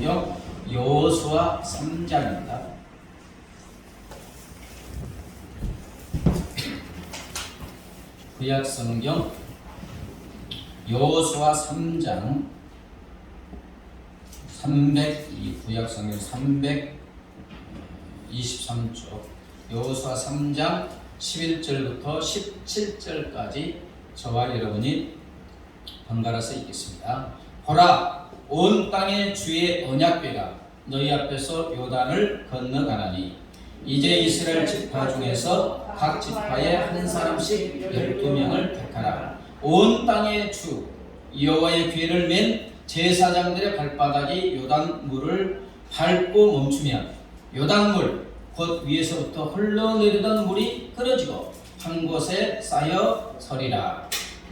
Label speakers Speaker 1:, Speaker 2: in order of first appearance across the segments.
Speaker 1: 성경 여호수아 3장입니다. 구약 성경 여호수아 3장 구약 성경 323쪽 여호수아 3장 11절부터 17절까지 저와 여러분이 번갈아서 읽겠습니다. 보라, 온 땅에 주의 언약궤가 너희 앞에서 요단을 건너가나니 이제 이스라엘 지파 중에서 각 지파에 한 사람씩 12명을 택하라. 온 땅의 주 여호와의 궤를 맨 제사장들의 발바닥이 요단물을 밟고 멈추면 요단물 곧 위에서부터 흘러내리던 물이 끊어지고 한 곳에 쌓여 서리라.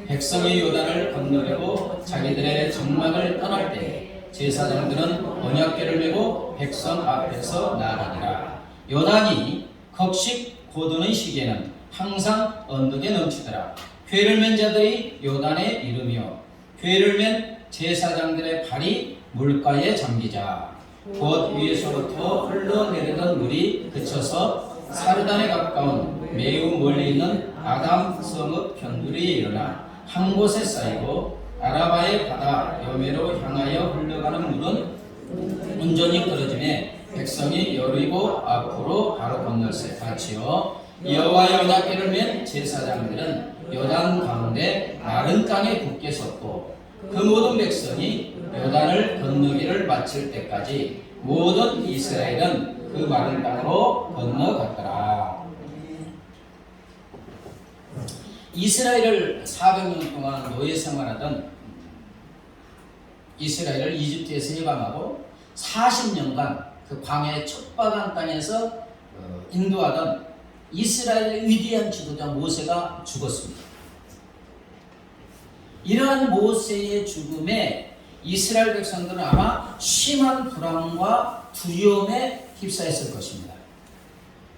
Speaker 1: 백성이 요단을 건너려고 자기들의 장막을 떠날 때 제사장들은 언약궤를 메고 백성 앞에서 나가니라. 요단이 곡식 고드는 시기에는 항상 언덕에 넘치더라. 궤를 맨 자들이 요단에 이르며 궤를 맨 제사장들의 발이 물가에 잠기자 곧 위에서부터 흘러내리던 물이 그쳐서 사르단에 가까운 매우 멀리 있는 아담 성읍 편두리에 일어나 한 곳에 쌓이고 아라바의 바다 여매로 향하여 흘러가는 물은 온전히 떨어지매 백성이 여리고 앞으로 바로 건널새 같이요. 여호와의 언약궤를 맨 제사장들은 요단 가운데 마른 땅에 굳게 섰고 그 모든 백성이 요단을 건너기를 마칠 때까지 모든 이스라엘은 그 마른 땅으로 건너갔더라. 이스라엘을 400년 동안 노예 생활하던 이스라엘을 이집트에서 해방하고 40년간 그 광야의 척박한 땅에서 인도하던 이스라엘의 위대한 지도자 모세가 죽었습니다. 이러한 모세의 죽음에 이스라엘 백성들은 아마 심한 불안과 두려움에 휩싸였을 것입니다.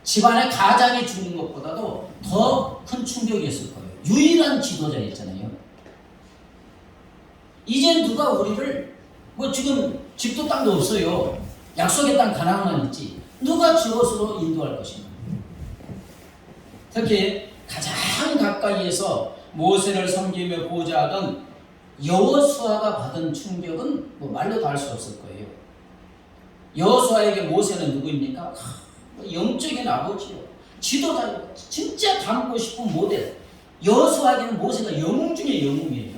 Speaker 1: 집안의 가장이 죽는 것보다도 더 큰 충격이었을 거예요. 유일한 지도자였잖아요. 이제 누가 우리를 지금 집도 땅도 없어요. 약속의 땅 가나안만 있지. 누가 저것으로 인도할 것인가. 특히 가장 가까이에서 모세를 섬기며 보좌하던 여호수아가 받은 충격은 말로 다 할 수 없을 거예요. 여호수아에게 모세는 누구입니까? 영적인 아버지요. 지도자요. 진짜 닮고 싶은 모델. 여호수아에게는 모세가 영웅 중에 영웅이에요.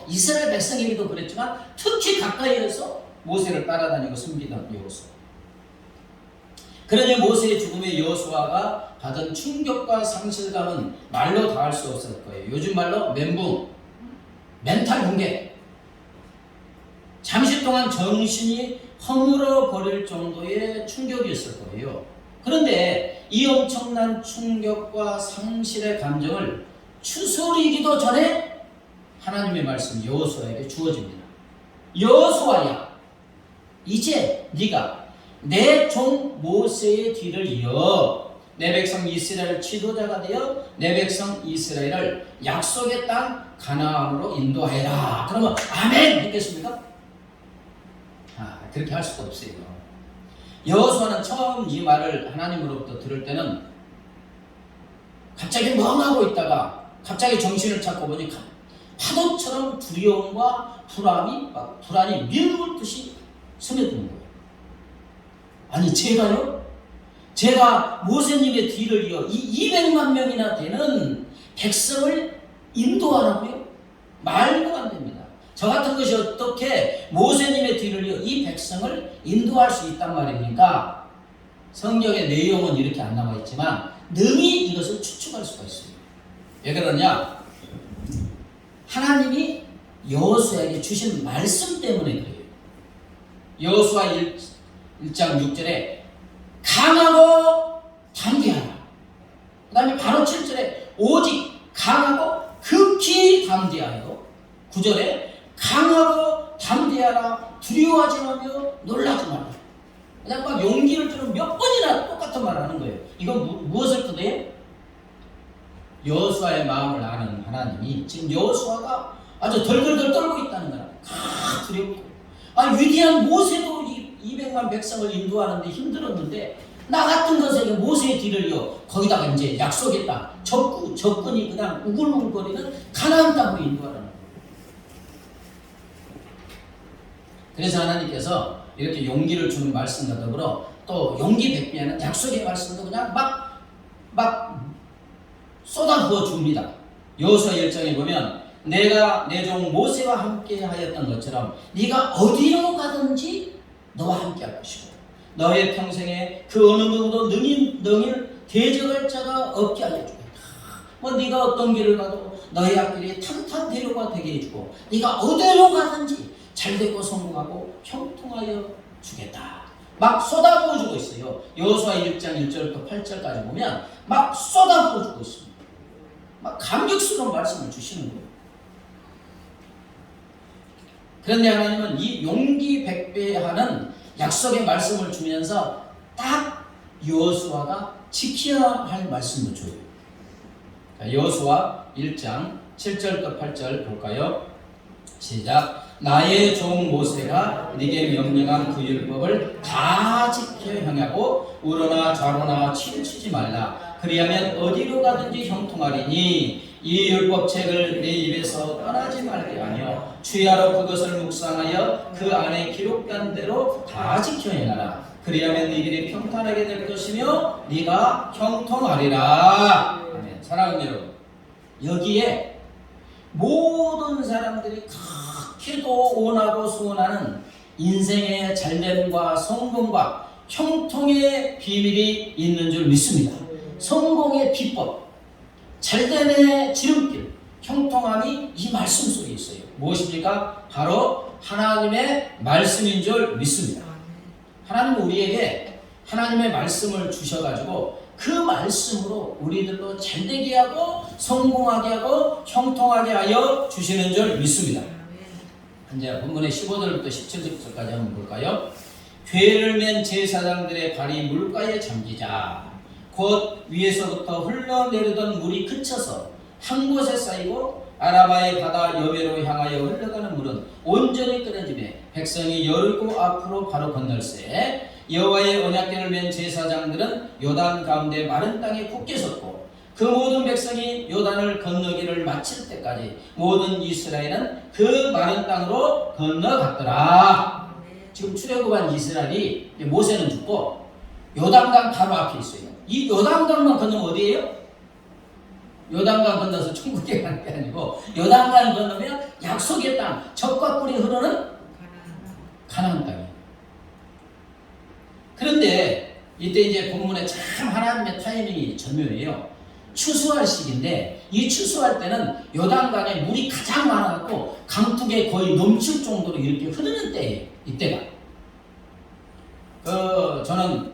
Speaker 1: 이스라엘 백성에게도 그랬지만 특히 가까이에서 모세를 따라다니고 섬기던 여호수아. 그러니 모세의 죽음에 여호수아가 받은 충격과 상실감은 말로 다 할 수 없을 거예요. 요즘 말로 멘붕, 멘탈 붕괴. 잠시 동안 정신이 허물어 버릴 정도의 충격이었을 거예요. 그런데 이 엄청난 충격과 상실의 감정을 추스리기도 전에 하나님의 말씀 여호수아에게 주어집니다. 여호수아야, 이제 네가 내 종 모세의 뒤를 이어 내 백성 이스라엘 지도자가 되어 내 백성 이스라엘을 약속의 땅 가나안으로 인도하여라. 그러면 아멘 믿겠습니까? 그렇게 할 수가 없어요. 여호수아는 처음 이 말을 하나님으로부터 들을 때는 갑자기 멍하고 있다가 갑자기 정신을 찾고 보니 파도처럼 두려움과 불안이 밀물듯이 스며드는 거예요. 아니 제가 모세님의 뒤를 이어 이 200만 명이나 되는 백성을 인도하라고요? 말도 안 됩니다. 저 같은 것이 어떻게 모세님의 뒤를 이어 이 백성을 인도할 수 있단 말입니까? 성경의 내용은 이렇게 안 나와 있지만 능히 이것을 추측할 수가 있어요. 왜 그러냐? 하나님이 여호수아에게 주신 말씀 때문에 그래요. 여호수아 1장 6절에 강하고 담대하라. 그 다음에 바로 7절에 오직 강하고 극히 담대하여 9절에 강하고 담대하라. 두려워하지 말며 놀라지 마라. 그냥 막 용기를 주는 몇 번이나 똑같은 말을 하는 거예요. 이건 무엇을 뜻해요? 여호수아의 마음을 아는 하나님이 지금 여호수아가 아주 덜덜덜 떨고 있다는 거라. 두렵고 위대한 모세도 이 200만 백성을 인도하는데 힘들었는데 나 같은 것에게 모세의 뒤를 이어 거기다가 이제 약속의 땅 적군이 그냥 우글우글거리는 가나안 땅으로 인도하라는 거예요. 그래서 하나님께서 이렇게 용기를 주는 말씀과 더불어 또 용기 백배하는 약속의 말씀도 그냥 막 쏟아부어 줍니다. 여호수아 1장에 보면 내가 내 종 모세와 함께 하였던 것처럼 네가 어디로 가든지 너와 함께 할 것이고 너의 평생에 그 어느 누구도 능히 대적할 자가 없게 하여 주겠다. 네가 어떤 길을 가도 너의 앞길이 탄탄대로가 되게 해주고 네가 어디로 가든지 잘되고 성공하고 형통하여 주겠다. 막 쏟아부어 주고 있어요. 여호수아 1장 1절부터 8절까지 보면 막 쏟아부어 주고 있습니다. 막 감격스러운 말씀을 주시는 거예요. 그런데 하나님은 이 용기 백배하는 약속의 말씀을 주면서 딱 여호수아가 지켜야 할 말씀을 줘요. 여호수아 1장 7절부터 8절 볼까요? 시작. 나의 종 모세가 네게 명령한 그 율법을 다 지켜 행하고 우러나 좌로나 치우치지 말라. 그리하면 어디로 가든지 형통하리니 이 율법책을 내 입에서 떠나지 말게 하며 주야로 그것을 묵상하여 그 안에 기록된 대로 다 지켜 행하라. 그리하면 네 길이 평탄하게 될 것이며 네가 형통하리라. 아멘. 사랑하는 여러분, 여기에 모든 사람들이 그렇게도 원하고 소원하는 인생의 잘됨과 성공과 형통의 비밀이 있는 줄 믿습니다. 성공의 비법, 잘됨의 지름길, 형통함이 이 말씀 속에 있어요. 무엇입니까? 바로 하나님의 말씀인 줄 믿습니다. 하나님은 우리에게 하나님의 말씀을 주셔가지고 그 말씀으로 우리들도 잘되게 하고 성공하게 하고 형통하게 하여 주시는 줄 믿습니다. 이제 본문의 15절부터 17절까지 한번 볼까요? 괴를 맨 제사장들의 발이 물가에 잠기자 곧 위에서부터 흘러내리던 물이 그쳐서 한 곳에 쌓이고 아라바의 바다 여외로 향하여 흘러가는 물은 온전히 끊어지매 백성이 열고 앞으로 바로 건널세 여호와의 언약궤를 맨 제사장들은 요단 가운데 마른 땅에 굳게 섰고 그 모든 백성이 요단을 건너기를 마칠 때까지 모든 이스라엘은 그 마른 땅으로 건너갔더라. 지금 출애굽한 이스라엘이 모세는 죽고 요단강 바로 앞에 있어요. 이 요단강만 건너면 어디예요? 요단강 건너서 천국에 가는 게 아니고 요단강을 건너면 약속의 땅, 젖과 꿀이 흐르는 가나안 땅이에요. 그런데 이때 이제 본문에 참 하나님의 타이밍이 절묘해요. 추수할 시기인데 이 추수할 때는 요단강에 물이 가장 많아갖고 강둑에 거의 넘칠 정도로 이렇게 흐르는 때예요. 이때가. 저는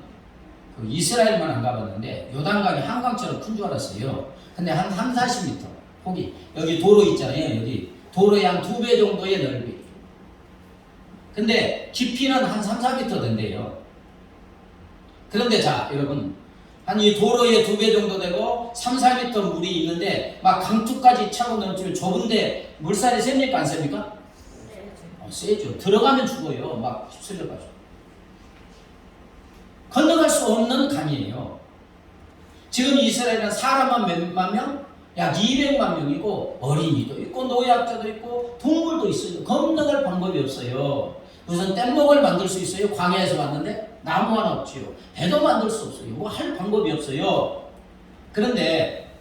Speaker 1: 이스라엘만 안 가봤는데 요단강이 한강처럼 큰 줄 알았어요. 근데 한 30-40m 폭이 여기 도로 있잖아요. 여기 도로의 한 2배 정도의 넓이. 근데 깊이는 한 3-4m 된대요. 그런데 자 여러분 한 이 도로의 2배 정도 되고 3-4m 물이 있는데 막 강둑까지 차고 넘치면 좁은데 물살이 셉니까 안 셉니까? 세죠. 들어가면 죽어요. 막 휩쓸려가지고. 건너갈 수 없는 강이에요. 지금 이스라엘은 사람만 몇만 명? 약 200만 명이고 어린이도 있고 노약자도 있고 동물도 있어요. 건너갈 방법이 없어요. 무슨 뗏목을 만들 수 있어요? 광야에서 왔는데 나무 하나 없지요. 배도 만들 수 없어요. 뭐 할 방법이 없어요. 그런데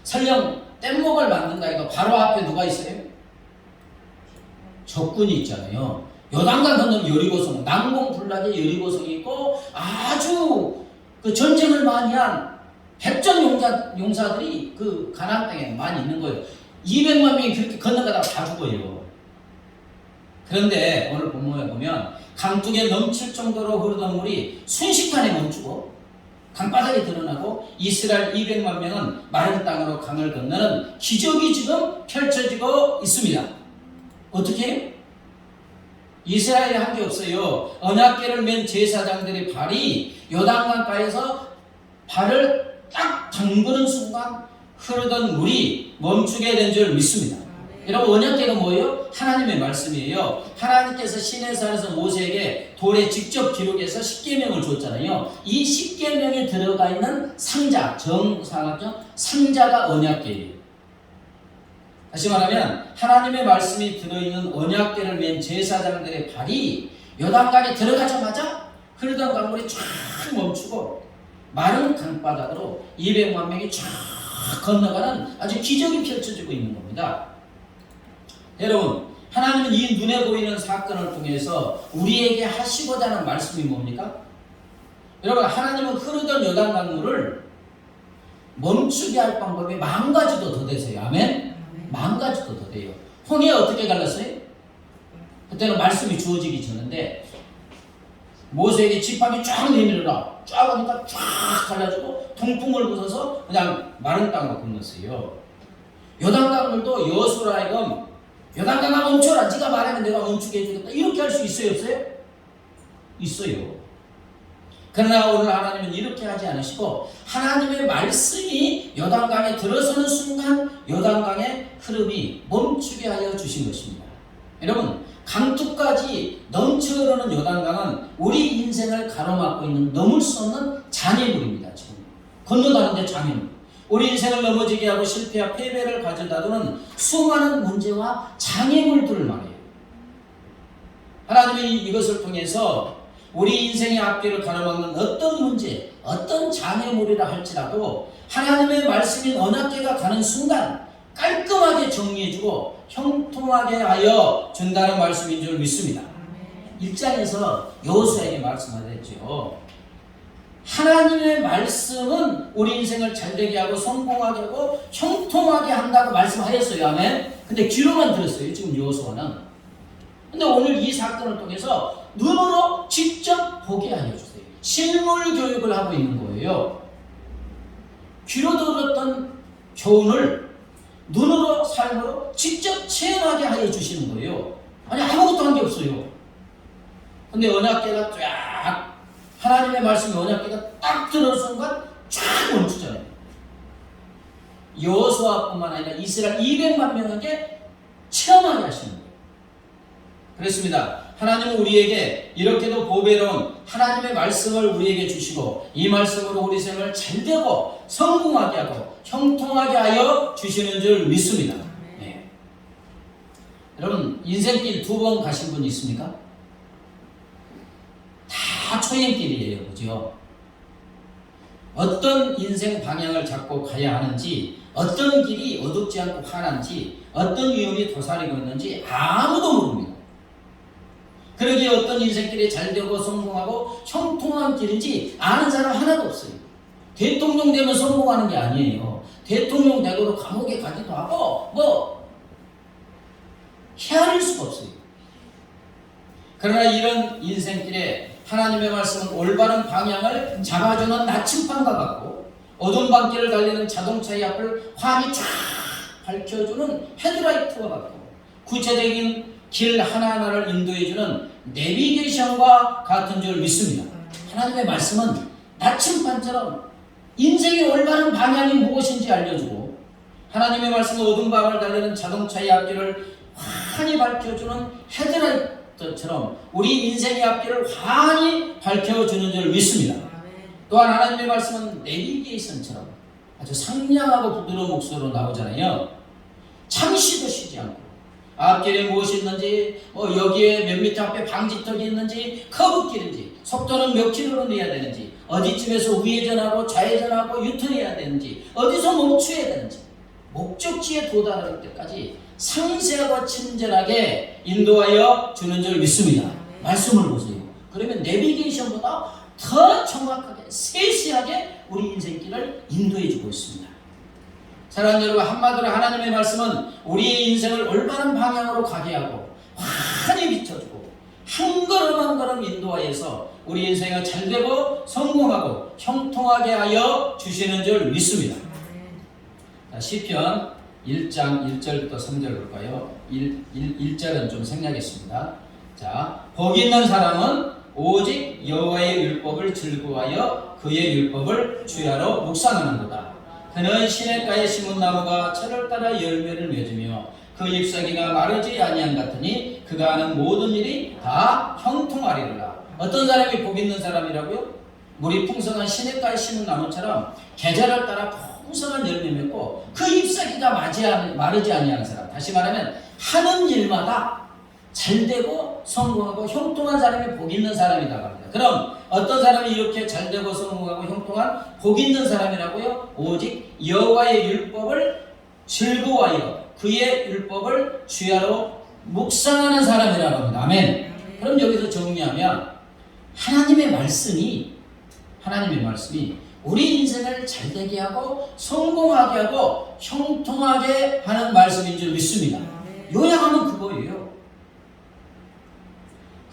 Speaker 1: 설령 뗏목을 만든다 해도 바로 앞에 누가 있어요? 적군이 있잖아요. 요단강 건너면 여리고성, 난공불락의 여리고성이 있고 아주 그 전쟁을 많이 한 백전 용사들이 그 가나안 땅에 많이 있는 거예요. 200만 명이 그렇게 건너가다가 다 죽어요. 그런데 오늘 본문에 보면 강둑에 넘칠 정도로 흐르던 물이 순식간에 멈추고 강바닥이 드러나고 이스라엘 200만 명은 마른 땅으로 강을 건너는 기적이 지금 펼쳐지고 있습니다. 어떻게 해요? 이스라엘이 한 게 없어요. 언약궤를 맨 제사장들의 발이 요단강가에서 발을 딱 담그는 순간 흐르던 물이 멈추게 된 줄 믿습니다. 여러분 언약궤가 뭐예요? 하나님의 말씀이에요. 하나님께서 시내산에서 모세에게 돌에 직접 기록해서 십계명을 줬잖아요. 이 십계명에 들어가 있는 상자, 정사각형 상자가 언약궤예요. 다시 말하면 하나님의 말씀이 들어있는 언약궤를 맨 제사장들의 발이 요단강에 들어가자마자 흐르던 강물이 쫙 멈추고 마른 강바닥으로 200만 명이 쫙 건너가는 아주 기적이 펼쳐지고 있는 겁니다. 여러분, 하나님은 이 눈에 보이는 사건을 통해서 우리에게 하시고자 하는 말씀이 뭡니까? 여러분, 하나님은 흐르던 요단 강물을 멈추게 할 방법이 10,000가지도 더 되세요. 아멘? 10,000가지도 더 돼요. 홍해 어떻게 갈랐어요? 그때는 말씀이 주어지기 전인데 모세에게 지팡이 쫙 내밀어라. 쫙 하니까 쫙 갈라지고 통풍을 부숴서 그냥 마른 땅으로 건넜어요. 요단강물도 여호수아로 하여금 요단강아 멈춰라. 네가 말하면 내가 멈추게 해주겠다. 이렇게 할 수 있어요? 없어요? 있어요. 그러나 오늘 하나님은 이렇게 하지 않으시고 하나님의 말씀이 요단강에 들어서는 순간 요단강의 흐름이 멈추게 하여 주신 것입니다. 여러분, 강둑까지 넘쳐 흐르는 요단강은 우리 인생을 가로막고 있는 넘을 수 없는 장애물입니다. 지금 건너가는데 장애물. 우리 인생을 넘어지게 하고 실패와 패배를 가져다두는 수많은 문제와 장애물들을 말해요. 하나님이 이것을 통해서 우리 인생의 앞길을 가로막는 어떤 문제, 어떤 장애물이라 할지라도 하나님의 말씀인 언약궤가 가는 순간 깔끔하게 정리해주고 형통하게 하여 준다는 말씀인 줄 믿습니다. 1장에서 여호수아에게 말씀하셨죠. 하나님의 말씀은 우리 인생을 잘되게 하고 성공하게 하고 형통하게 한다고 말씀하셨어요. 아멘. 근데 귀로만 들었어요. 지금 여호수아는. 근데 오늘 이 사건을 통해서 눈으로 직접 보게 하여 주세요. 실물 교육을 하고 있는 거예요. 귀로 들었던 교훈을 눈으로 삶으로 직접 체험하게 하여 주시는 거예요. 아니 아무것도 한 게 없어요. 근데 언약궤가 쫙 하나님의 말씀이 언약궤가 딱 들어온 순간 쫙 멈추잖아요. 여호수아뿐만 아니라 이스라엘 200만 명에게 체험하게 하시는 거예요. 그렇습니다. 하나님은 우리에게 이렇게도 보배로운 하나님의 말씀을 우리에게 주시고 이 말씀으로 우리 생을 잘되고 성공하게 하고 형통하게 하여 주시는 줄 믿습니다. 네. 여러분 인생길 2번 가신 분 있습니까? 다 초행길이에요. 그죠? 어떤 인생 방향을 잡고 가야 하는지 어떤 길이 어둡지 않고 환한지 어떤 위험이 도사리고 있는지 아무도 모릅니다. 그러기에 어떤 인생길이 잘되고 성공하고 형통한 길인지 아는 사람 하나도 없어요. 대통령 되면 성공하는 게 아니에요. 대통령 되고도 감옥에 가기도 하고 헤아릴 수가 없어요. 그러나 이런 인생길에 하나님의 말씀은 올바른 방향을 잡아주는 나침반과 같고 어두운 밤길을 달리는 자동차의 앞을 환히 쫙 밝혀주는 헤드라이트와 같고 구체적인 길 하나하나를 인도해주는 내비게이션과 같은 줄 믿습니다. 하나님의 말씀은 나침반처럼 인생의 올바른 방향이 무엇인지 알려주고 하나님의 말씀은 어두운 밤을 달리는 자동차의 앞길을 환히 밝혀주는 헤드라이트처럼 우리 인생의 앞길을 환히 밝혀주는 줄 믿습니다. 또한 하나님의 말씀은 내비게이션처럼 아주 상냥하고 부드러운 목소리로 나오잖아요. 잠시도 쉬지 않고 앞길에 무엇이 있는지 여기에 몇 미터 앞에 방지턱이 있는지 커브길인지 속도는 몇 킬로로 내야 되는지 어디쯤에서 우회전하고 좌회전하고 유턴해야 되는지 어디서 멈춰야 되는지 목적지에 도달할 때까지 상세하고 친절하게 인도하여 주는 줄 믿습니다. 말씀을 보세요. 그러면 내비게이션보다 더 정확하게 세세하게 우리 인생길을 인도해 주고 있습니다. 사랑하는 여러분, 한마디로 하나님의 말씀은 우리의 인생을 올바른 방향으로 가게 하고 환히 비춰주고 한 걸음 한 걸음 인도하여서 우리 인생을 잘되고 성공하고 형통하게 하여 주시는 줄 믿습니다. 자, 시편 1장 1절부터 3절 볼까요? 1절은 좀 생략했습니다. 자, 복이 있는 사람은 오직 여호와의 율법을 즐거워하여 그의 율법을 주야로 묵상하는도다. 그는 시냇가에 심은 나무가 철을 따라 열매를 맺으며 그 잎사귀가 마르지 아니한 같으니 그가 하는 모든 일이 다 형통하리라. 어떤 사람이 복 있는 사람이라고요? 물이 풍성한 시냇가에 심은 나무처럼 계절을 따라 풍성한 열매 맺고 그 잎사귀가 마르지 아니하는 사람. 다시 말하면 하는 일마다 잘되고 성공하고 형통한 사람이 복 있는 사람이라고 합니다. 그럼 어떤 사람이 이렇게 잘되고 성공하고 형통한 복 있는 사람이라고요? 오직 여호와의 율법을 즐거워하여 그의 율법을 주야로 묵상하는 사람이라고 합니다. 아멘. 그럼 여기서 정리하면 하나님의 말씀이 우리 인생을 잘되게 하고 성공하게 하고 형통하게 하는 말씀인 줄 믿습니다. 요약하면 그거예요.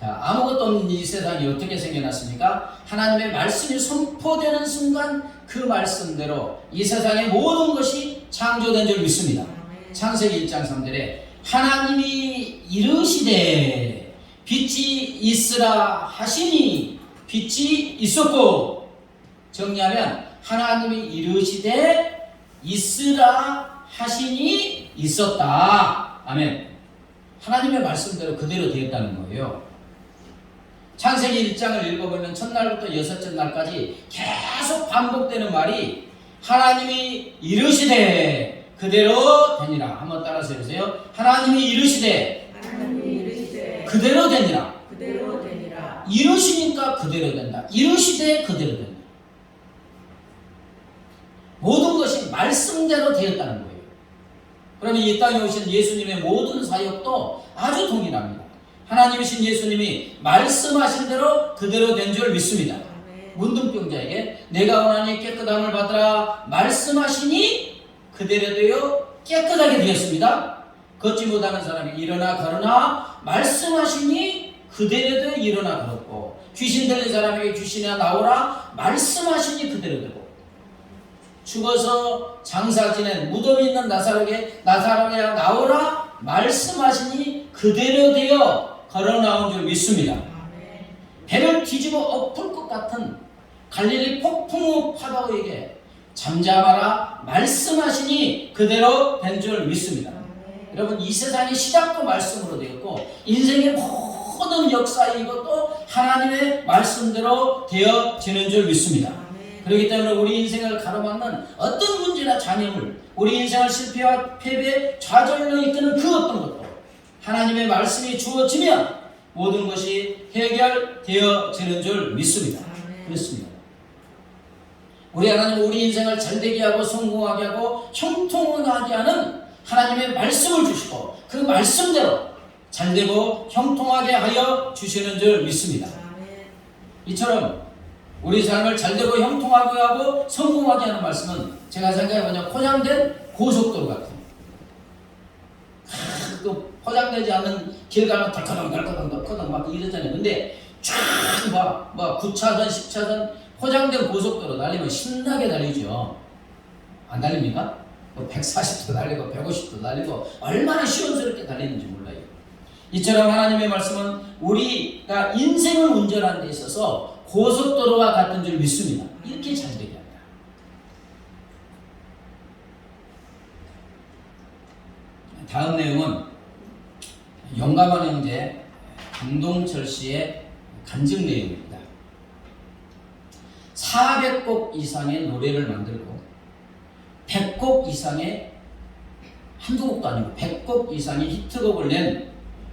Speaker 1: 자, 아무것도 없는 이 세상이 어떻게 생겨났습니까? 하나님의 말씀이 선포되는 순간 그 말씀대로 이 세상의 모든 것이 창조된 줄 믿습니다. 창세기 1장 3절에 하나님이 이르시되 빛이 있으라 하시니 빛이 있었고, 정리하면 하나님이 이르시되 있으라 하시니 있었다. 아멘. 하나님의 말씀대로 그대로 되었다는 거예요. 창세기 1장을 읽어보면 첫날부터 여섯째 날까지 계속 반복되는 말이 하나님이 이르시되 그대로 되니라. 한번 따라서 해보세요. 하나님이 이르시되 그대로 되니라. 이르시니까 그대로 된다. 이르시되 그대로 된다. 모든 것이 말씀대로 되었다는 거예요. 그러면 이 땅에 오신 예수님의 모든 사역도 아주 동일합니다. 하나님이신 예수님이 말씀하신 대로 그대로 된 줄 믿습니다. 문둥병자에게 내가 원하니 깨끗함을 받으라 말씀하시니 그대로 되어 깨끗하게 되었습니다. 걷지 못하는 사람이 일어나 걸으나 말씀하시니 그대로 되어 일어나 걸었고, 귀신 들린 사람에게 귀신아 나오라 말씀하시니 그대로 되고, 죽어서 장사 지낸 무덤이 있는 나사로에게 나사로야 나오라 말씀하시니 그대로 되어 걸어 나온 줄 믿습니다. 배를 뒤집어 엎을 것 같은 갈릴리 폭풍우 파도에게 잠잠하라 말씀하시니 그대로 된 줄 믿습니다. 여러분, 이 세상의 시작도 말씀으로 되었고 인생의 모든 역사 이것도 하나님의 말씀대로 되어지는 줄 믿습니다. 그렇기 때문에 우리 인생을 가로막는 어떤 문제나 장애물, 우리 인생을 실패와 패배, 좌절로 이끄는 그 어떤 것도 하나님의 말씀이 주어지면 모든 것이 해결되어지는 줄 믿습니다. 그렇습니다. 우리 하나님은 우리 인생을 잘되게 하고 성공하게 하고 형통하게 하는 하나님의 말씀을 주시고 그 말씀대로 잘되고 형통하게 하여 주시는 줄 믿습니다. 이처럼 우리 삶을 잘되고 형통하게 하고 성공하게 하는 말씀은 제가 생각해보면 포장된 고속도로 같은, 그 포장되지 않는 길 가면 덜커덩 막 이러잖아요. 근데 쫙 막 9차선 10차선 포장된 고속도로 달리면 신나게 달리죠. 안 달립니까? 140도 달리고 150도 달리고 얼마나 시원스럽게 달리는지 몰라요. 이처럼 하나님의 말씀은 우리가 인생을 운전하는 데 있어서 고속도로와 같은 줄 믿습니다. 이렇게 잘 되게 합니다. 다음 내용은 용감한 형제 강동철 씨의 간증 내용입니다. 400곡 이상의 노래를 만들고 100곡 이상의, 한두 곡도 아니고 100곡 이상의 히트곡을 낸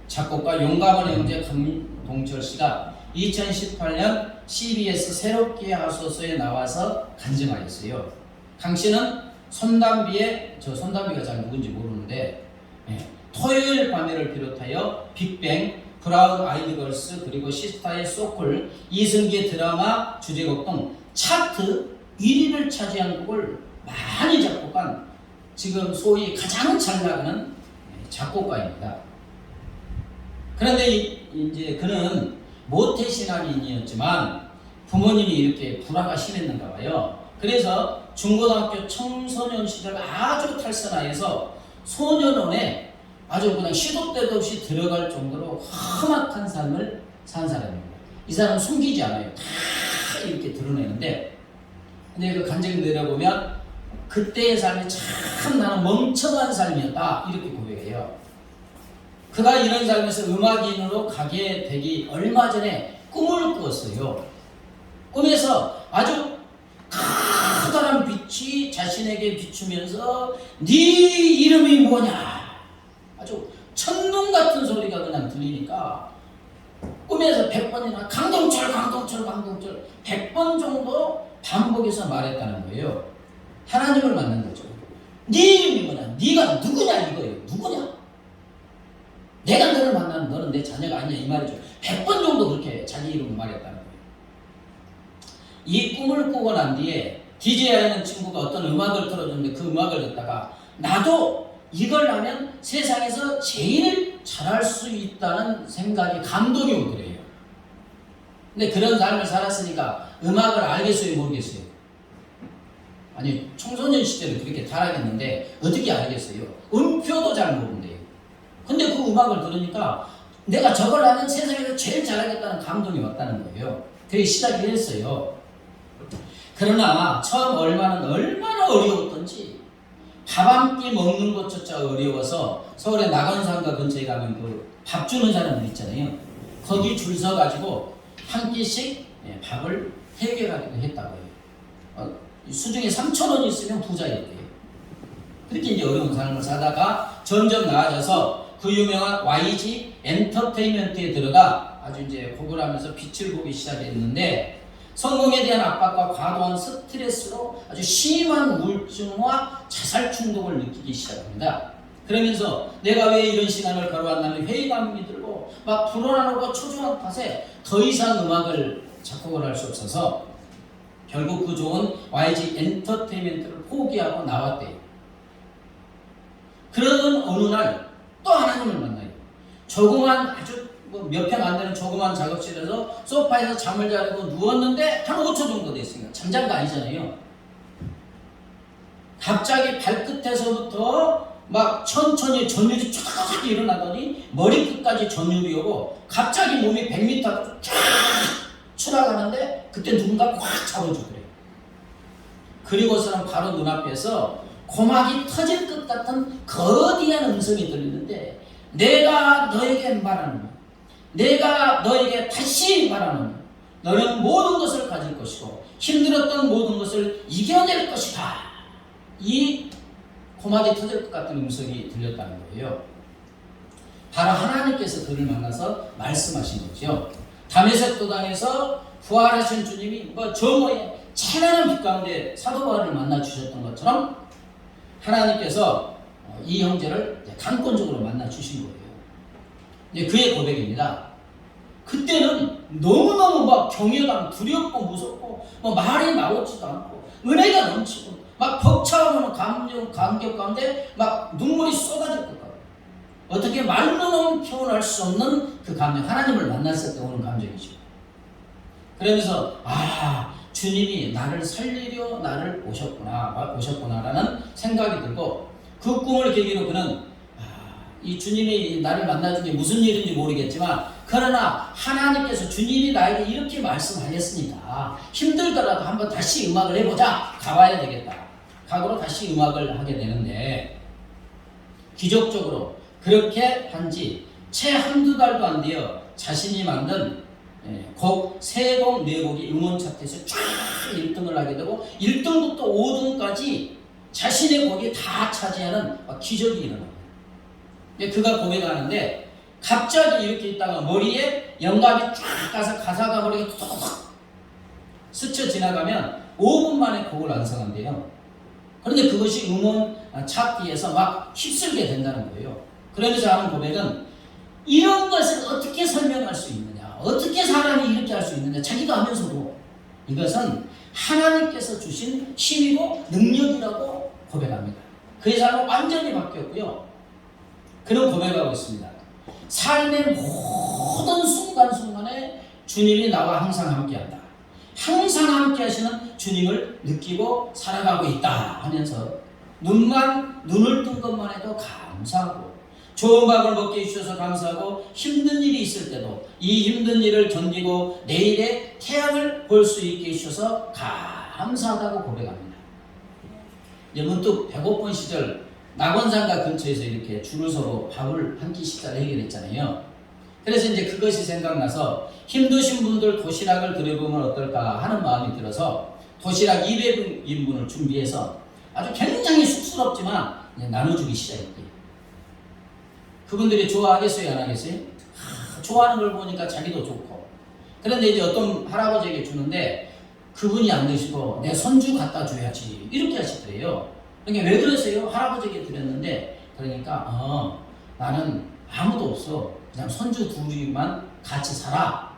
Speaker 1: 작곡가 용감한 형제 강동철 씨가 2018년 CBS 새롭게 하소서에 나와서 간증하였어요. 강 씨는 손담비가 잘 누군지 모르는데, 토요일 밤에를 비롯하여 빅뱅, 브라운 아이드 걸스, 그리고 시스타의 소쿨, 이승기의 드라마 주제곡 등 차트 1위를 차지한 곡을 많이 작곡한 지금 소위 가장 잘 나가는 작곡가입니다. 그런데 이제 그는 모태신앙인이었지만 부모님이 이렇게 불화가 심했는가 봐요. 그래서 중고등학교 청소년 시절 아주 탈선하여서 소년원에 아주 그냥 시도 때도 없이 들어갈 정도로 험악한 삶을 산 사람입니다. 이 사람은 숨기지 않아요. 다 이렇게 드러내는데, 근데 그 간증 내려보면 그때의 삶이 참 나는 멍청한 삶이었다 이렇게 고백해요. 그가 이런 삶에서 음악인으로 가게 되기 얼마 전에 꿈을 꾸었어요. 꿈에서 아주 커다란 빛이 자신에게 비추면서 네 이름이 뭐냐 아주 천둥 같은 소리가 그냥 들리니까 꿈에서 100번이나 강동철 100번 정도 반복해서 말했다는 거예요. 하나님을 만난 거죠. 네 이름이 뭐냐, 네가 누구냐 이거예요. 누구냐, 내가 너를 만나는 너는 내 자녀가 아니냐 이 말이죠. 100번 정도 그렇게 자기 이름을 말했다는 거예요. 이 꿈을 꾸고 난 뒤에 DJ 하는 친구가 어떤 음악을 틀어줬는데 그 음악을 듣다가 나도 이걸 하면 세상에서 제일 잘할 수 있다는 생각이 감동이 오더래요. 근데 그런 삶을 살았으니까 음악을 알겠어요 모르겠어요? 아니 청소년 시절에 그렇게 잘하겠는데 어떻게 알겠어요? 음표도 잘 모른대요. 근데 그 음악을 들으니까 내가 저걸 하면 세상에서 제일 잘하겠다는 감동이 왔다는 거예요. 그게 시작이 됐어요. 그러나 처음 얼마나 어려웠던지 밥 한 끼 먹는 것조차 어려워서 서울의 낙원상가 근처에 가면 그 밥 주는 사람들 있잖아요. 거기 줄 서가지고 한 끼씩 밥을 해결하기도 했다고 해요. 수중에 3,000원 있으면 부자였대요. 그렇게 이제 어려운 삶을 살다가 점점 나아져서 그 유명한 YG 엔터테인먼트에 들어가 아주 이제 곡을 하면서 빛을 보기 시작했는데 성공에 대한 압박과 과도한 스트레스로 아주 심한 우울증과 자살 충동을 느끼기 시작합니다. 그러면서 내가 왜 이런 시간을 걸어왔나는 회의감이 들고 막 불안하고 초조한 탓에 더 이상 음악을 작곡을 할 수 없어서 결국 그 좋은 YG 엔터테인먼트를 포기하고 나왔대요. 그러던 어느 날 또 하나님을 만나요. 조그만 아주 몇 평 안 되는 조그만 작업실에서 소파에서 잠을 자려고 누웠는데 한 5초 정도 됐으니까 잠자는 거 아니잖아요. 갑자기 발끝에서부터 막 천천히 전율이 쫙 일어나더니 머리끝까지 전율이 오고 갑자기 몸이 100m 쫙 추락하는데 그때 누군가 꽉 잡아주더래요. 그리고서는 바로 눈앞에서 고막이 터질 것 같은 거대한 음성이 들리는데 내가 너에게 말하는 내가 너에게 다시 말하는 너는 모든 것을 가질 것이고 힘들었던 모든 것을 이겨낼 것이다. 이 고막이 터질 것 같은 음성이 들렸다는 거예요. 바로 하나님께서 그를 만나서 말씀하신 거죠. 다메섹 도당에서 부활하신 주님이 저모의 찬란한 빛 가운데 사도 바울을 만나 주셨던 것처럼 하나님께서 이 형제를 강권적으로 만나 주신 거예요. 이제 그의 고백입니다. 그때는 너무너무 막 경외감, 두렵고 무섭고 말이 나오지도 않고 은혜가 넘치고 막 벅차오르는 감격 가운데 막 눈물이 쏟아질 것 같아요. 어떻게 말로는 표현할 수 없는 그 감정, 하나님을 만났을 때 오는 감정이죠. 그러면서 주님이 나를 살리려 나를 오셨구나라는 생각이 들고 그 꿈을 계기로 그는 이 주님이 나를 만나준 게 무슨 일인지 모르겠지만 그러나 하나님께서 주님이 나에게 이렇게 말씀하셨으니까 힘들더라도 한번 다시 음악을 해보자. 가봐야 되겠다. 각오로 다시 음악을 하게 되는데 기적적으로 그렇게 한지 채 한두 달도 안 되어 자신이 만든 곡 3곡 4곡이 음원 차트에서 쫙 1등을 하게 되고 1등부터 5등까지 자신의 곡이 다 차지하는 기적이 일어납니다. 그가 고백하는데 갑자기 이렇게 있다가 머리에 영감이 쫙 가서 가사가 머리에 톡 스쳐 지나가면 5분 만에 곡을 완성한대요. 그런데 그것이 음원 차트에서 막 휩쓸게 된다는 거예요. 그러면서 하는 고백은 이런 것을 어떻게 설명할 수 있느냐, 어떻게 사람이 이렇게 할 수 있느냐, 자기도 하면서도 이것은 하나님께서 주신 힘이고 능력이라고 고백합니다. 그의 삶은 완전히 바뀌었고요. 그런 고백하고 있습니다. 삶의 모든 순간순간에 주님이 나와 항상 함께한다. 항상 함께 하시는 주님을 느끼고 살아가고 있다 하면서 눈을 뜬 것만 해도 감사하고 좋은 밥을 먹게 해주셔서 감사하고 힘든 일이 있을 때도 이 힘든 일을 견디고 내일의 태양을 볼 수 있게 해주셔서 감사하다고 고백합니다. 이제 문득 배고픈 시절 낙원상가 근처에서 이렇게 줄을 서고 밥을 한 끼 식사를 해결했잖아요. 그래서 이제 그것이 생각나서 힘드신 분들 도시락을 드려보면 어떨까 하는 마음이 들어서 도시락 200인분을 준비해서 아주 굉장히 쑥스럽지만 나눠주기 시작했대요. 그분들이 좋아하겠어요, 안 하겠어요? 좋아하는 걸 보니까 자기도 좋고. 그런데 이제 어떤 할아버지에게 주는데 그분이 안 드시고 내 손주 갖다 줘야지 이렇게 하시더래요. 그러니까 왜 그러세요? 할아버지에게 드렸는데 그러니까 나는 아무도 없어. 그냥 손주 둘이만 같이 살아.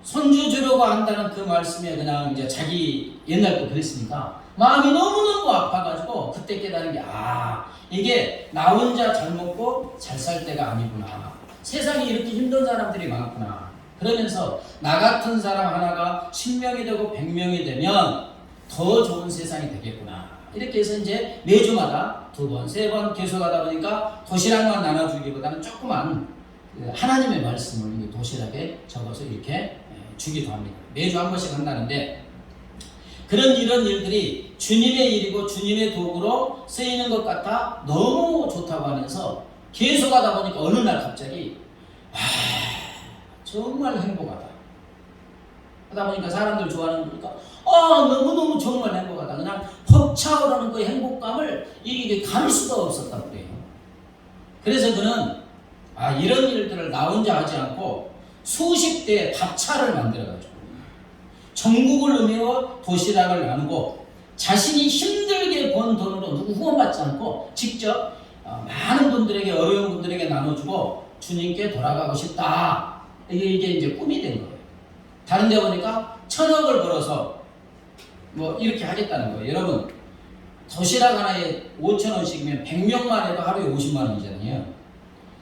Speaker 1: 손주 주려고 한다는 그 말씀에 그냥 이제 자기 옛날 거 그랬으니까 마음이 너무너무 아파가지고 그때 깨달은 게 이게 나 혼자 잘 먹고 잘 살 때가 아니구나. 세상에 이렇게 힘든 사람들이 많구나. 그러면서 나 같은 사람 하나가 10명이 되고 100명이 되면 더 좋은 세상이 되겠구나. 이렇게 해서 이제 매주마다 2번, 3번 계속하다 보니까 도시락만 나눠주기보다는 조그만 하나님의 말씀을 도시락에 적어서 이렇게 주기도 합니다. 매주 한 번씩 한다는데 이런 일들이 주님의 일이고 주님의 도구로 쓰이는 것 같아 너무 좋다고 하면서 계속하다 보니까 어느 날 갑자기 정말 행복하다. 하다 보니까 사람들 좋아하는 거 보니까 너무너무 정말 행복하다. 그냥 벅차오르는 그 행복감을 이게 가릴 수가 없었다고 그래요. 그래서 그는 이런 일들을 나 혼자 하지 않고 수십 대의 밥차를 만들어가지고 전국을 누비고 도시락을 나누고 자신이 힘들게 번 돈으로 누구 후원받지 않고 직접 많은 분들에게 어려운 분들에게 나눠주고 주님께 돌아가고 싶다. 이게 이제 꿈이 된 거예요. 다른 데 보니까 1,000억을 벌어서 이렇게 하겠다는 거예요. 여러분 도시락 하나에 5,000원씩이면 100명만 해도 하루에 50만 원이잖아요.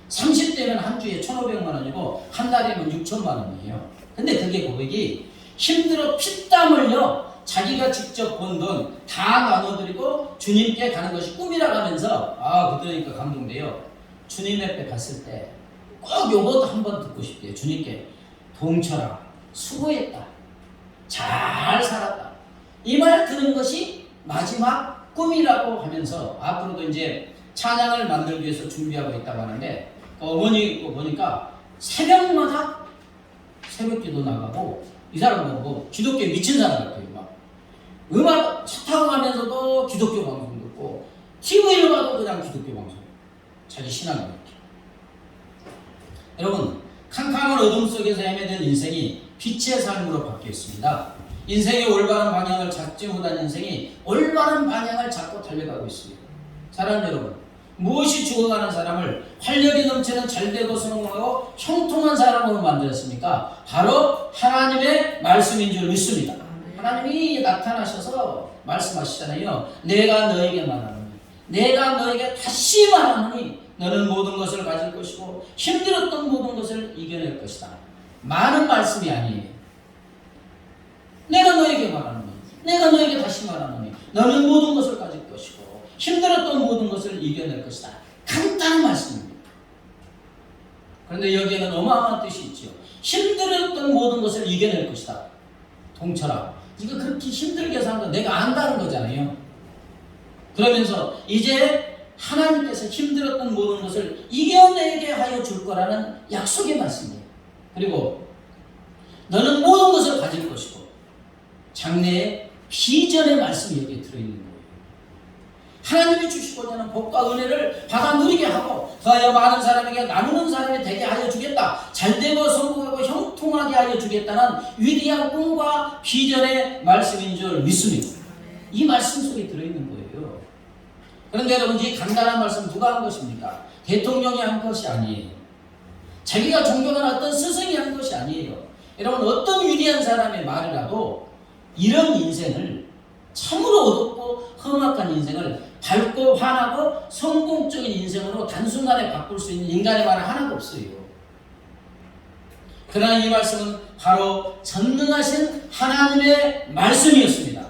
Speaker 1: 30대면 한 주에 1,500만 원이고 한 달이면 6천만 원이에요. 근데 그게 고백이 힘들어 피땀 흘려 자기가 직접 번 돈 다 나눠드리고 주님께 가는 것이 꿈이라고 하면서 그러니까 감동돼요. 주님 앞에 갔을 때 꼭 요것도 한번 듣고 싶대요. 주님께 동철아 수고했다. 잘 살았다. 이 말 들은 것이 마지막 꿈이라고 하면서 앞으로도 이제 찬양을 만들기 위해서 준비하고 있다고 하는데 어머니 보니까 새벽마다 새벽기도 나가고 이 사람은 기독교에 미친 사람 같아요. 막 음악 차 타고 가면서도 기독교 방송 듣고 TV를 봐도 그냥 기독교 방송. 자기 신앙을 이렇게. 여러분 캄캄한 어둠 속에서 헤매던 인생이 빛의 삶으로 바뀌었습니다. 인생의 올바른 방향을 잡지 못한 인생이 올바른 방향을 잡고 달려가고 있습니다. 사랑하는 여러분, 무엇이 죽어가는 사람을 활력이 넘치는 잘되고 성공하고 형통한 사람으로 만들었습니까? 바로 하나님의 말씀인 줄 믿습니다. 하나님이 나타나셔서 말씀하시잖아요. 내가 너에게 말하노니, 내가 너에게 다시 말하노니 너는 모든 것을 가질 것이고 힘들었던 모든 것을 이겨낼 것이다. 많은 말씀이 아니에요. 내가 너에게 말하노니, 내가 너에게 다시 말하노니 너는 모든 것을 가질 것이고 힘들었던 모든 것을 이겨낼 것이다. 간단한 말씀입니다. 그런데 여기에는 어마어마한 뜻이 있죠. 힘들었던 모든 것을 이겨낼 것이다. 동철아, 이거 그렇게 힘들게 사는 거 내가 안다는 거잖아요. 그러면서 이제 하나님께서 힘들었던 모든 것을 이겨내게 하여 줄 거라는 약속의 말씀이에요. 그리고 너는 모든 것을 가질 것이고 장래의 비전의 말씀이 여기에 들어있는 거예요. 하나님이 주시고자 하는 복과 은혜를 받아 누리게 하고 더하여 많은 사람에게 나누는 사람이 되게 하여 주겠다. 잘되고 성공하고 형통하게 하여 주겠다는 위대한 꿈과 비전의 말씀인 줄 믿습니다. 이 말씀 속에 들어있는 거예요. 그런데 여러분 이 간단한 말씀 누가 한 것입니까? 대통령이 한 것이 아니에요. 자기가 존경하는 어떤 스승이 한 것이 아니에요. 여러분 어떤 위대한 사람의 말이라도 이런 인생을 참으로 어둡고 험악한 인생을 밝고 환하고 성공적인 인생으로 단순간에 바꿀 수 있는 인간의 말은 하나도 없어요. 그러나 이 말씀은 바로 전능하신 하나님의 말씀이었습니다.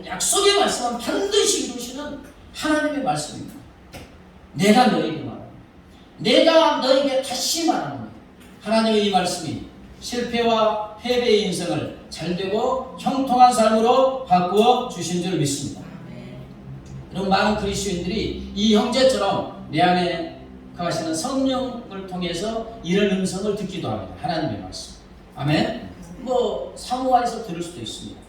Speaker 1: 약속의 말씀은 반드시 이루시는 하나님의 말씀입니다. 내가 너에게 말하노니, 내가 너에게 다시 말하노니 하나님의 이 말씀이 실패와 패배의 인생을 잘되고 형통한 삶으로 바꾸어 주신 줄 믿습니다. 이런 많은 그리스도인들이 이 형제처럼 내 안에 거하시는 성령을 통해서 이런 음성을 듣기도 합니다. 하나님의 말씀. 아멘. 뭐 사무화에서 들을 수도 있습니다.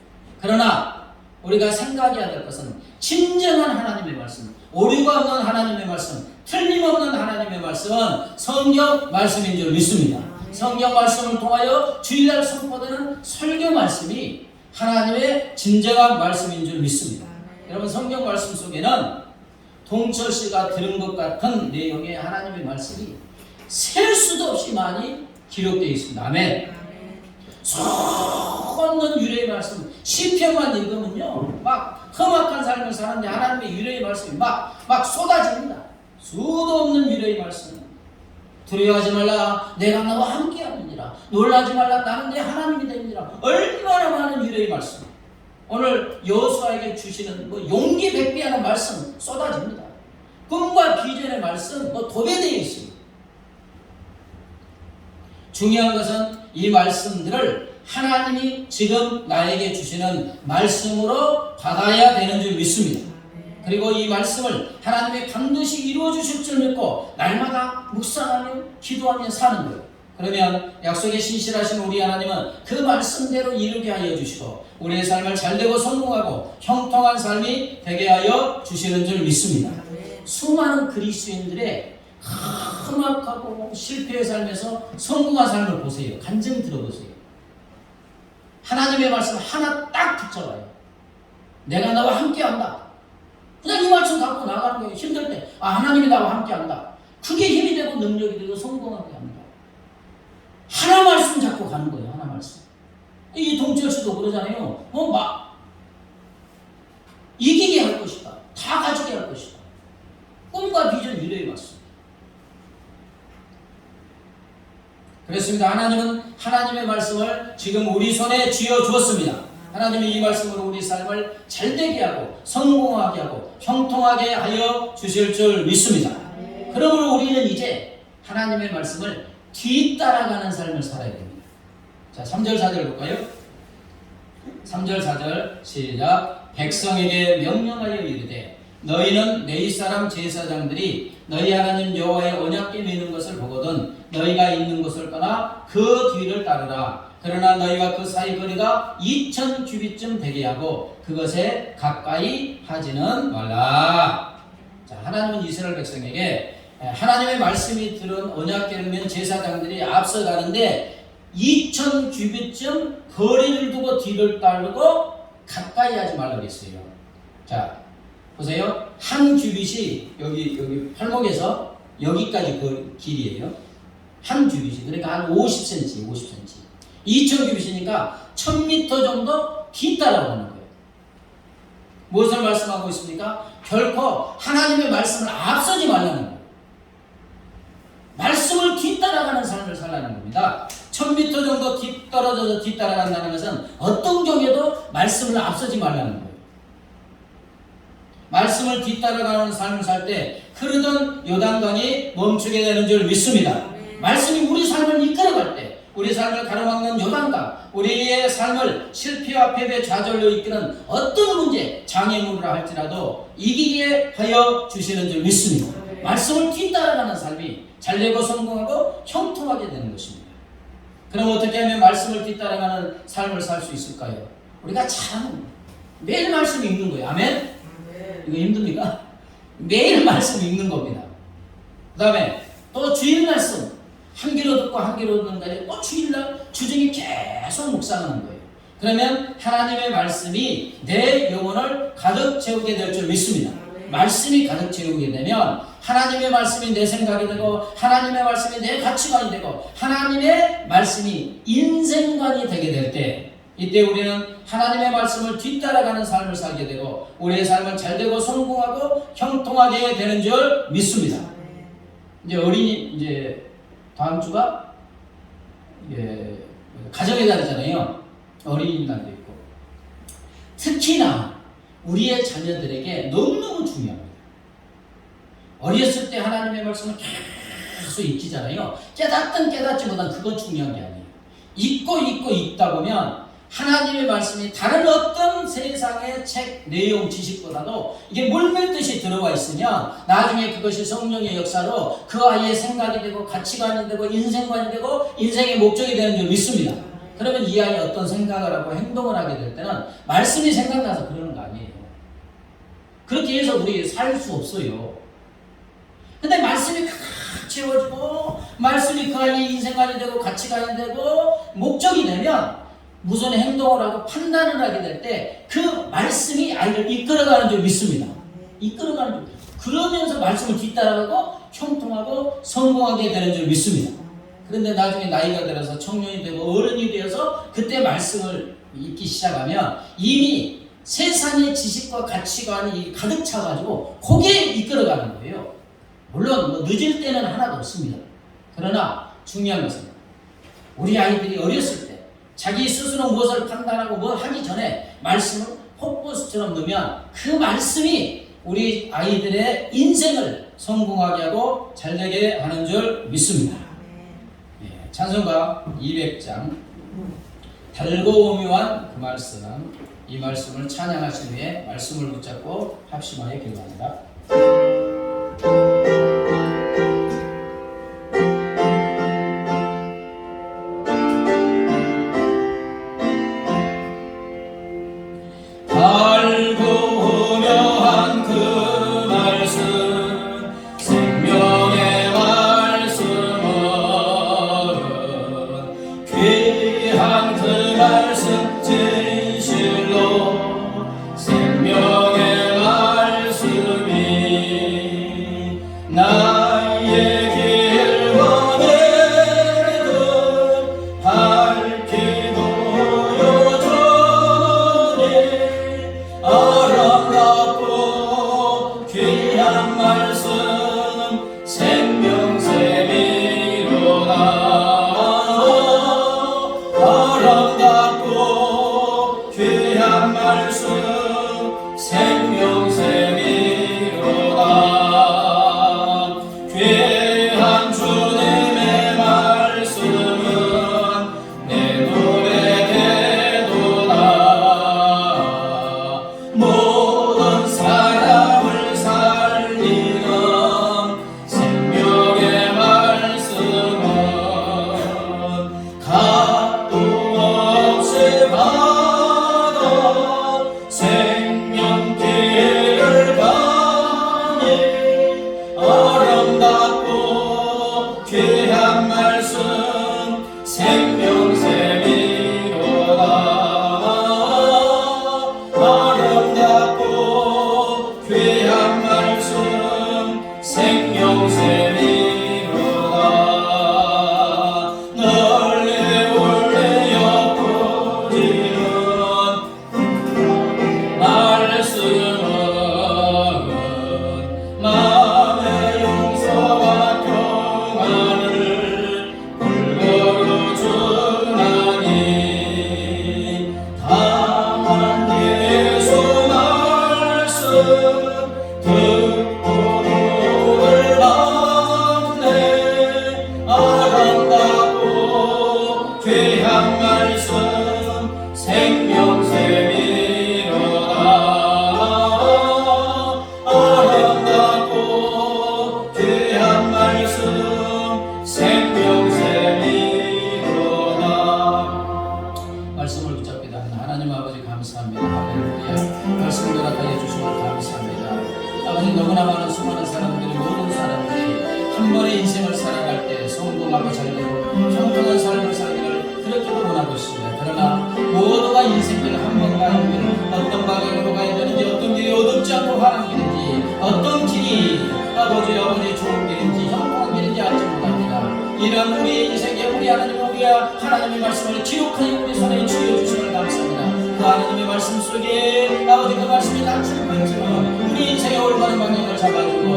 Speaker 1: 그러나 우리가 생각해야 될 것은 진정한 하나님의 말씀, 오류가 없는 하나님의 말씀, 틀림없는 하나님의 말씀은 성경 말씀인 줄 믿습니다. 성경 말씀을 통하여 주일날 선포되는 설교 말씀이 하나님의 진정한 말씀인 줄 믿습니다. 여러분, 성경 말씀 속에는 동철 씨가 들은 것 같은 내용의 하나님의 말씀이 셀 수도 없이 많이 기록되어 있습니다. 아멘. 수없는 유래의 말씀, 시편만 읽으면요, 막 험악한 삶을 사는데 하나님의 유래의 말씀이 막 쏟아집니다. 수도 없는 유래의 말씀. 두려워하지 말라, 내가 너와 함께하느니라. 놀라지 말라, 나는 내 하나님이 됩니다. 얼마나 많은 유래의 말씀. 오늘 여호수아에게 주시는 용기 백배하는 말씀 쏟아집니다. 꿈과 비전의 말씀 도배되어 있습니다. 중요한 것은 이 말씀들을 하나님이 지금 나에게 주시는 말씀으로 받아야 되는 줄 믿습니다. 그리고 이 말씀을 하나님이 반드시 이루어 주실 줄 믿고 날마다 묵상하며 기도하며 사는 거예요. 그러면 약속에 신실하신 우리 하나님은 그 말씀대로 이루게 하여 주시고 우리의 삶을 잘되고 성공하고 형통한 삶이 되게 하여 주시는 줄 믿습니다. 수많은 그리스도인들의 험악하고 실패의 삶에서 성공한 삶을 보세요. 간증 들어보세요. 하나님의 말씀 하나 딱 붙잡아요. 내가 나와 함께한다. 그냥 이 말씀 갖고 나가는 거예요. 힘들 때 하나님이 나와 함께한다. 그게 힘이 되고 능력이 되고 성공하게 합니다. 하나 말씀 잡고 가는 거예요. 하나 말씀. 이 동철 씨도 그러잖아요. 이기게 할 것이다. 다 가지게 할 것이다. 꿈과 비전 유래의 말씀. 그렇습니다. 하나님은 하나님의 말씀을 지금 우리 손에 쥐어 주었습니다. 하나님이 이 말씀으로 우리 삶을 잘되게 하고 성공하게 하고 형통하게 하여 주실 줄 믿습니다. 그러므로 우리는 이제 하나님의 말씀을 뒤따라가는 삶을 살아야 됩니다. 자, 3절 4절 볼까요? 3절 4절 시작. 백성에게 명령하여 이르되 너희는 내 이스라엘 제사장들이 너희 하나님 여호와의 언약궤 미는 것을 보거든 너희가 있는 곳을 떠나 그 뒤를 따르라. 그러나 너희와 그 사이 거리가 2000 규빗쯤 되게 하고 그것에 가까이 하지는 말라. 자, 하나님은 이스라엘 백성에게 하나님의 말씀이 들은 언약궤를 면 제사장들이 앞서가는데 2000 규빗쯤 거리를 두고 뒤를 따르고 가까이 하지 말라고 했어요. 자, 보세요. 한 규빗이 여기 팔목에서 여기까지 그 길이에요. 한 규빗이 그러니까 한 50cm. 2000 규빗이니까 1000m 정도 뒤따라가는 거예요. 무엇을 말씀하고 있습니까? 결코 하나님의 말씀을 앞서지 말라는 거예요. 말씀을 뒤따라가는 삶을 살라는 겁니다. 1000m 정도 뒤떨어져서 뒤따라간다는 것은 어떤 경우에도 말씀을 앞서지 말라는 거예요. 말씀을 뒤따라가는 삶을 살 때 흐르던 요단강이 멈추게 되는 줄 믿습니다. 말씀이 우리 삶을 이끌어갈 때 우리 삶을 가로막는 요단강, 우리의 삶을 실패와 패배, 좌절로 이끄는 어떤 문제, 장애물이라 할지라도 이기게 하여 주시는 줄 믿습니다. 말씀을 뒤따라가는 삶이 잘되고 성공하고 형통하게 되는 것입니다. 그럼 어떻게 하면 말씀을 뒤따라가는 삶을 살 수 있을까요? 우리가 참 매일 말씀 읽는 거예요. 아멘? 이거 힘듭니까? 매일 말씀 읽는 겁니다. 그 다음에 또 주일 말씀 한 귀로 듣고 한 귀로 듣는 거예요. 또 주일날 주중에 계속 묵상하는 거예요. 그러면 하나님의 말씀이 내 영혼을 가득 채우게 될 줄 믿습니다. 말씀이 가득 채우게 되면 하나님의 말씀이 내 생각이 되고 하나님의 말씀이 내 가치관이 되고 하나님의 말씀이 인생관이 되게 될 때 이때 우리는 하나님의 말씀을 뒤따라가는 삶을 살게 되고 우리의 삶은 잘되고 성공하고 형통하게 되는 줄 믿습니다. 이제 다음 주가 가정의 달이잖아요. 어린이날도 있고 특히나 우리의 자녀들에게 너무너무 중요합니다. 어렸을 때 하나님의 말씀을 계속 익히잖아요. 깨닫든 깨닫지 못한 그건 중요한 게 아니에요. 읽고 읽다 보면 하나님의 말씀이 다른 어떤 세상의 책, 내용, 지식보다도 이게 물밀듯이 들어와 있으면 나중에 그것이 성령의 역사로 그 아이의 생각이 되고 가치관이 되고 인생관이 되고 인생의 목적이 되는 줄 믿습니다. 그러면 이 아이가 어떤 생각을 하고 행동을 하게 될 때는 말씀이 생각나서 그러는 거 아니에요. 그렇게 해서 우리 살 수 없어요. 근데 말씀이 탁 채워지고 말씀이 그 아이의 인생관이 되고 가치관이 되고 목적이 되면 무슨 행동을 하고 판단을 하게 될 때 그 말씀이 아이를 이끌어가는 줄 믿습니다. 이끌어가는 줄. 그러면서 말씀을 뒤따라가고 형통하고 성공하게 되는 줄 믿습니다. 그런데 나중에 나이가 들어서 청년이 되고 어른이 되어서 그때 말씀을 읽기 시작하면 이미 세상의 지식과 가치관이 가득 차가지고 거기에 이끌어가는 거예요. 물론 뭐 늦을 때는 하나도 없습니다. 그러나 중요한 것은 우리 아이들이 어렸을 때 자기 스스로 무엇을 판단하고 뭐 하기 전에 말씀을 폭포수처럼 넣으면 그 말씀이 우리 아이들의 인생을 성공하게 하고 잘되게 하는 줄 믿습니다. 예, 찬송가 200장 달고 오묘한 그 말씀, 이 말씀을 찬양하신 후에 말씀을 붙잡고 합심하여 기도합니다. 너무나 많은 수많은 사람들이 모든 사람들이 한 번의 인생을 살아갈 때 성공하고 잘되고 평평한 삶을 살기를 그렇게도 원하고 있습니다. 그러나 모두가 인생길 한 번 가는 길 어떤 방향으로 가야 되는지 어떤 길이 어둡지 않고 환한 길인지 어떤 길이 아버지 좋은 길인지 형통한 길인지 알지 못합니다. 이런 우리 인생에 우리 하나님 우리가 하나님의 말씀을 기록하여 우리 손에 쥐어주심을 감사합니다. 그 하나님의 말씀 속에 아버지 그 말씀이 단추만처럼 우리 인생의 올바른 방향을 잡아주고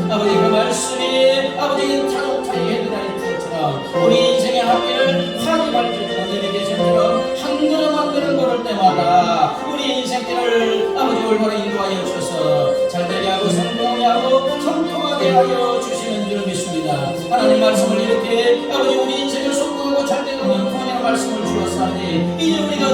Speaker 1: 아버지 그 말씀이 아버지 자동차의 헤드라이트처럼 우리 인생의 앞길을 환히 밝혀주고 내비게이션처럼 한 걸음 한 걸음 걸을 때마다 우리 인생길을 아버지 올바로 인도하여 주셔서 잘되게 하고 성공하게 하고 형통하게 하여 주시는 줄 믿습니다. 하나님 말씀을 이렇게 아버지 우리 인생을 성공하고 잘되고 형통하게 말씀을 주었사니 이제 우리가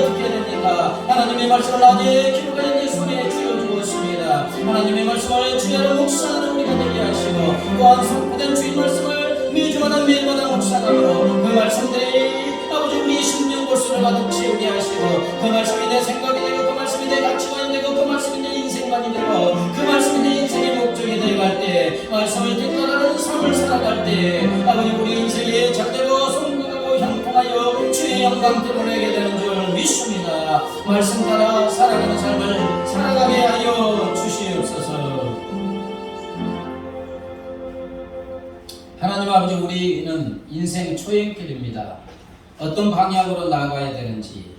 Speaker 1: 하나님의 말씀을 낮에 기록하여 손에 쥐어주었습니다. 하나님의 말씀을 주야로 묵상하는 우리가 되게 하시고 또한 선포된 주의 말씀을 매주마다 묵상함으로 그 말씀들이 아버지 우리 심령 골수를 가득 채우게 하시고 그 말씀이 내 생각이 되고 그 말씀이 내 가치관이 되고 그 말씀이 내 인생관이 되고 그 말씀이 내 인생의 목적이 되어갈 때 말씀을 뒤따르는 삶을 살아갈 때 아버지 우리 인생에 잘되고 성공하고 형통하여 주의 영광 드러내게 되는 줄 믿습니다. 말씀 따라 살아가는 삶을 살아가게 하여 주시옵소서. 하나님 아버지, 우리는 인생 초행길입니다. 어떤 방향으로 나아가야 되는지,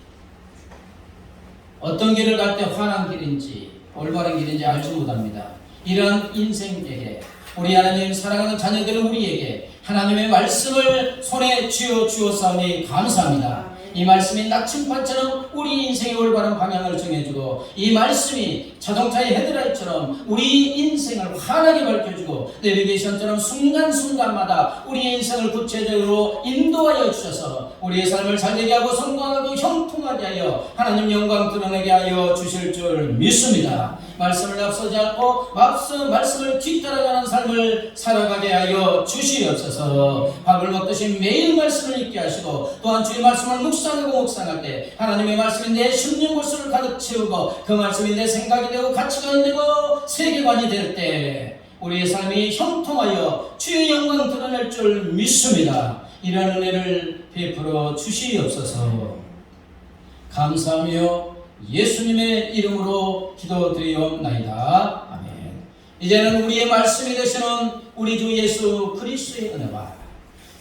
Speaker 1: 어떤 길을 갈 때 환한 길인지 올바른 길인지 알지 못합니다. 이러한 인생에게 우리 하나님 사랑하는 자녀들은 우리에게 하나님의 말씀을 손에 쥐어 주었사오니 감사합니다. 이 말씀이 나침반처럼 우리 인생의 올바른 방향을 정해주고 이 말씀이 자동차의 헤드라이트처럼 우리 인생을 환하게 밝혀주고 내비게이션처럼 순간순간마다 우리 인생을 구체적으로 인도하여 주셔서 우리의 삶을 잘되게 하고 성공하고 형통하게 하여 하나님 영광 드러내게 하여 주실 줄 믿습니다. 말씀을 앞서지 않고 말씀을 뒤따라가는 삶을 살아가게 하여 주시옵소서. 밥을 먹듯이 매일 말씀을 읽게 하시고 또한 주의 말씀을 묵상할 때 하나님의 말씀이 내 심령 골수를 가득 채우고 그 말씀이 내 생각이 되고 가치관이 되고 세계관이 될 때 우리의 삶이 형통하여 주의 영광 드러낼 줄 믿습니다. 이러한 은혜를 베풀어 주시옵소서. 감사하며 예수님의 이름으로 기도드리옵나이다. 아멘. 이제는 우리의 말씀이 되시는 우리 주 예수 그리스도의 은혜와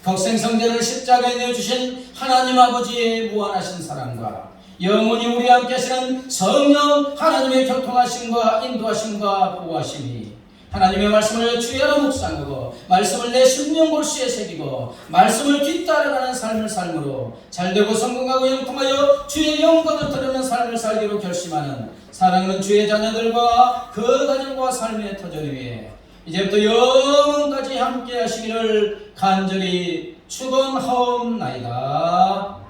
Speaker 1: 독생성자를 십자가에 내어주신 하나님 아버지의 무한하신 사랑과 영원히 우리와 함께 하시는 성령 하나님의 교통하심과 인도하심과 보호하심이 하나님의 말씀을 주야로 묵상하고 말씀을 내 심령 골수에 새기고 말씀을 뒤따라가는 삶을 삶으로 잘되고 성공하고 형통하여 주의 영광을 드러내는 삶을 살기로 결심하는 사랑하는 주의 자녀들과 그 가정과 삶의 터전 위에 이제부터 영원까지 함께 하시기를 간절히 축원하옵나이다.